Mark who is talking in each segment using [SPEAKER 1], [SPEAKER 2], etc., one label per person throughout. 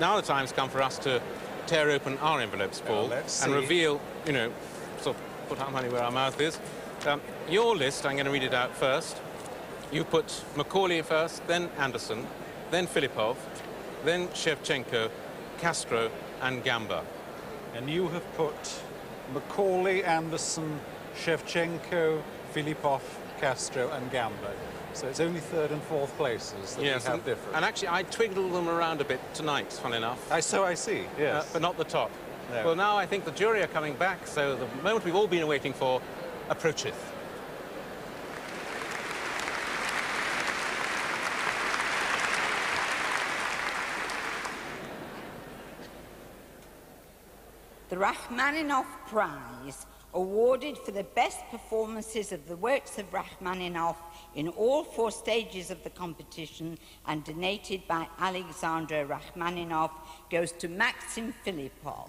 [SPEAKER 1] now the time's come for us to tear open our envelopes, Paul, and reveal, you know, sort of put our money where our mouth is. Your list, I'm going to read it out first. You put McCawley first, then Anderson, then Philippov, then Shevchenko, Castro and Gamba.
[SPEAKER 2] And you have put McCawley, Anderson, Shevchenko, Philippov, Castro and Gamba. So it's only third and fourth places that we have different.
[SPEAKER 1] And actually, I twiggled them around a bit tonight, fun enough.
[SPEAKER 2] So I see, yes.
[SPEAKER 1] But not the top.
[SPEAKER 2] No.
[SPEAKER 1] Well, now I think the jury are coming back, so the moment we've all been waiting for approacheth.
[SPEAKER 3] The Rachmaninoff Prize, awarded for the best performances of the works of Rachmaninoff in all 4 stages of the competition and donated by Alexander Rachmaninoff, goes to Maxim Philippov.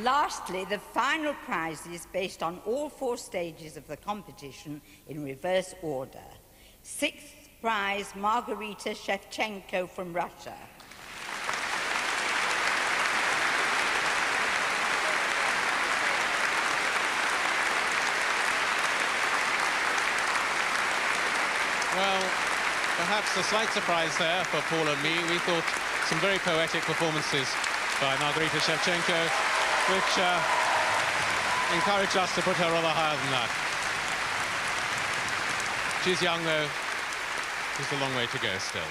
[SPEAKER 3] Lastly, the final prize is based on all 4 stages of the competition in reverse order. 6th prize, Margarita Shevchenko from Russia.
[SPEAKER 1] Well, perhaps a slight surprise there for Paul and me. We thought some very poetic performances by Margarita Shevchenko, which encouraged us to put her rather higher than that. She's young, though. She's a long way to go still.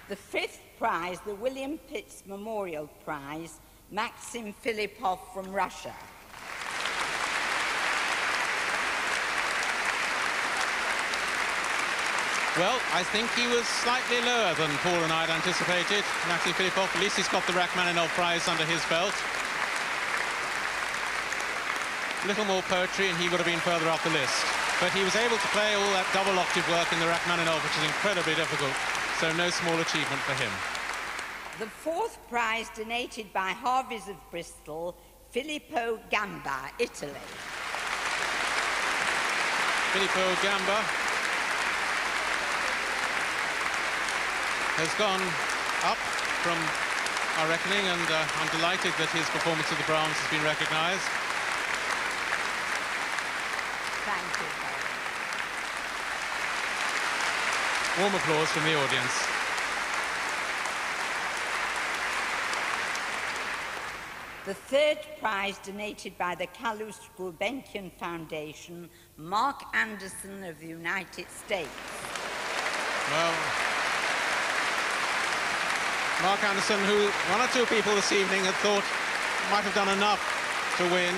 [SPEAKER 3] The 5th prize, the William Pitts Memorial Prize, Maxim Philippov from Russia.
[SPEAKER 1] Well, I think he was slightly lower than Paul and I had anticipated. Maxim Philippov, at least he's got the Rachmaninoff Prize under his belt. A little more poetry and he would have been further up the list. But he was able to play all that double octave work in the Rachmaninoff, which is incredibly difficult, so no small achievement for him.
[SPEAKER 3] The 4th prize, donated by Harveys of Bristol, Filipo Gamba, Italy.
[SPEAKER 1] Filipo Gamba has gone up from our reckoning, and I'm delighted that his performance of the Brahms has been recognised.
[SPEAKER 3] Thank you.
[SPEAKER 1] Warm applause from the audience.
[SPEAKER 3] The 3rd prize, donated by the Kalus Gulbenkian Foundation, Mark Anderson of the United States.
[SPEAKER 1] Well, Mark Anderson, who 1 or 2 people this evening had thought might have done enough to win.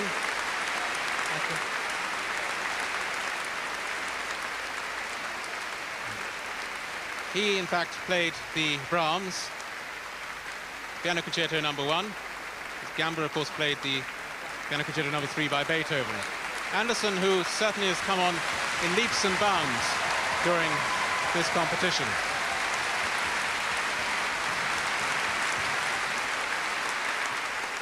[SPEAKER 1] He, in fact, played the Brahms, Piano Concerto No. 1. Gamba, of course, played the Piano Concerto No. 3 by Beethoven. Anderson, who certainly has come on in leaps and bounds during this competition.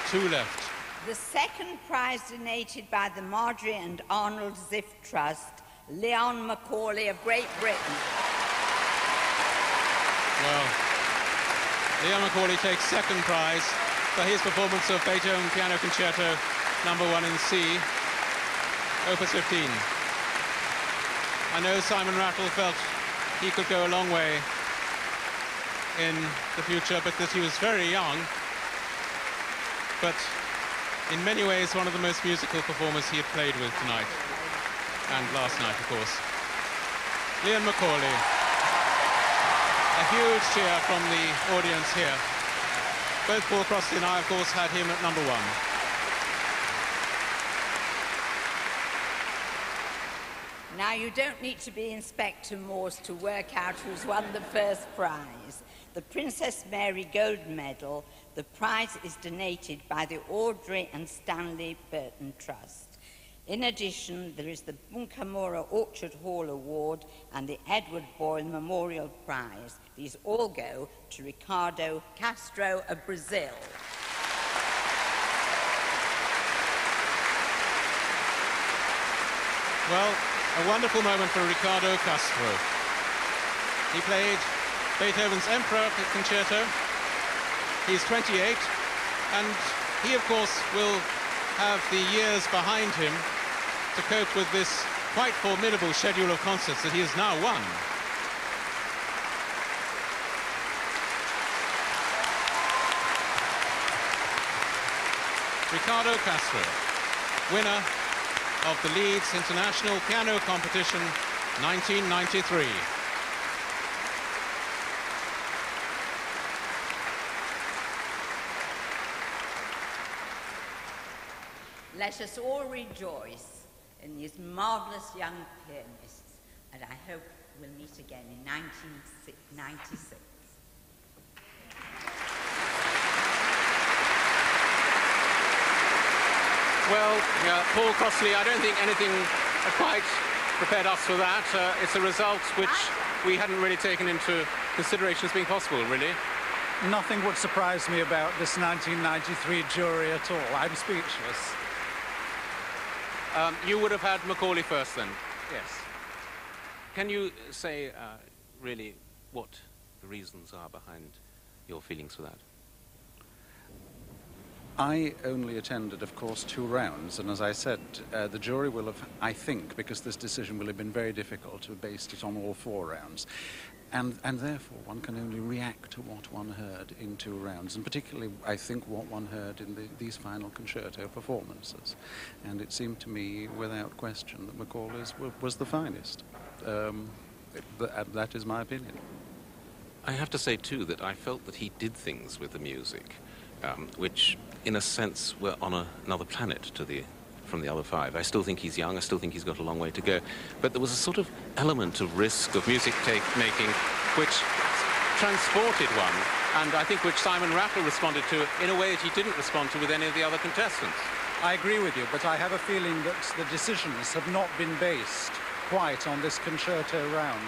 [SPEAKER 1] Two left.
[SPEAKER 3] The 2nd prize, donated by the Marjorie and Arnold Ziff Trust, Leon McCawley of Great Britain.
[SPEAKER 1] Well, Leon McCawley takes 2nd prize for his performance of Beethoven Piano Concerto No. 1 in C, Opus 15. I know Simon Rattle felt he could go a long way in the future, but that he was very young. But in many ways, one of the most musical performers he had played with tonight, and last night, of course. Leon McCawley. A huge cheer from the audience here. Both Paul Crossley and I, of course, had him at number 1.
[SPEAKER 3] Now, you don't need to be Inspector Morse to work out who's won the first prize. The Princess Mary Gold Medal. The prize is donated by the Audrey and Stanley Burton Trust. In addition, there is the Bunkamora Orchard Hall Award and the Edward Boyle Memorial Prize. These all go to Ricardo Castro of Brazil.
[SPEAKER 1] Well, a wonderful moment for Ricardo Castro. He played Beethoven's Emperor Concerto. He's 28, and he, of course, will have the years behind him to cope with this quite formidable schedule of concerts that he has now won. Ricardo Castro, winner of the Leeds International Piano Competition 1993.
[SPEAKER 3] Let us all rejoice in these marvellous young pianists, and I hope we'll meet again in 1996.
[SPEAKER 4] Well, Paul Crossley, I don't think anything quite prepared us for that. It's a result which we hadn't really taken into consideration as being possible, really.
[SPEAKER 2] Nothing would surprise me about this 1993 jury at all. I'm speechless.
[SPEAKER 4] You would have had McCawley first, then? Yes. Can you say, really, what the reasons are behind your feelings for that?
[SPEAKER 2] I only attended, of course, 2 rounds, and as I said, the jury will have, I think, because this decision will have been very difficult, to have based it on all 4 rounds. And therefore, one can only react to what one heard in 2 rounds, and particularly, I think, what one heard in these final concerto performances. And it seemed to me, without question, that McCawley's was the finest. That is my opinion.
[SPEAKER 4] I have to say, too, that I felt that he did things with the music, which, in a sense, were on another planet from the other 5. I still think he's young, I still think he's got a long way to go, but there was a sort of element of risk, of music making, which transported one, and I think which Simon Rattle responded to in a way that he didn't respond to with any of the other contestants.
[SPEAKER 2] I agree with you, but I have a feeling that the decisions have not been based quite on this concerto round.